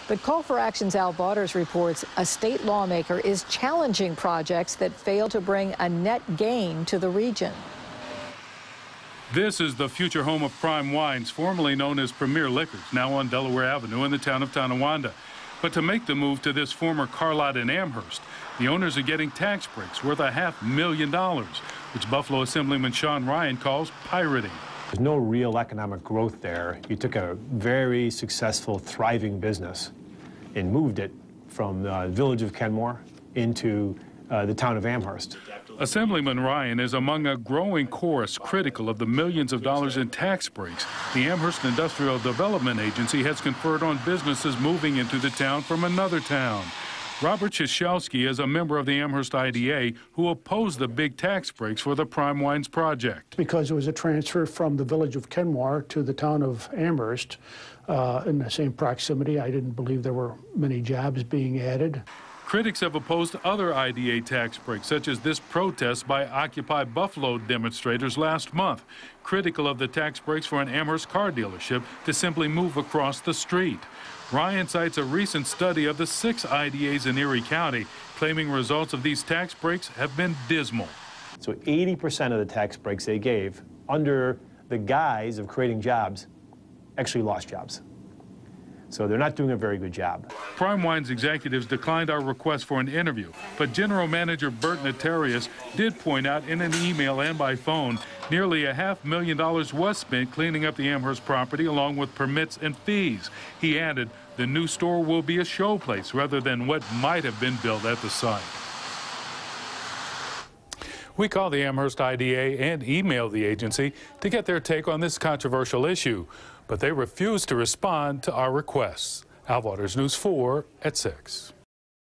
But Call for Action's Al Bauders reports a state lawmaker is challenging projects that fail to bring a net gain to the region. This is the future home of Prime Wines, formerly known as Premier Liquors, now on Delaware Avenue in the town of Tonawanda. But to make the move to this former car lot in Amherst, the owners are getting tax breaks worth $500,000, which Buffalo Assemblyman Sean Ryan calls pirating. There's no real economic growth there. You took a very successful, thriving business and moved it from the village of Kenmore into the town of Amherst. Assemblyman Ryan is among a growing chorus critical of the millions of dollars in tax breaks the Amherst Industrial Development Agency has conferred on businesses moving into the town from another town. Robert CIESIELSKI is a member of the Amherst IDA who opposed the big tax breaks for the Prime Wines project. Because it was a transfer from the village of Kenmore to the town of Amherst in the same proximity. I didn't believe there were many jobs being added. Critics have opposed other IDA tax breaks, such as this protest by Occupy Buffalo demonstrators last month, critical of the tax breaks for an Amherst car dealership to simply move across the street. Ryan cites a recent study of the 6 IDAs in Erie County, claiming results of these tax breaks have been dismal. So 80% of the tax breaks they gave, under the guise of creating jobs, actually lost jobs. So they're not doing a very good job. Prime Wines executives declined our request for an interview, but General Manager Bert Notarius did point out in an email and by phone nearly $500,000 was spent cleaning up the Amherst property along with permits and fees. He added the new store will be a showplace rather than what might have been built at the site. We called the Amherst IDA and emailed the agency to get their take on this controversial issue, but they refused to respond to our requests. Al Bauders, News 4 at 6.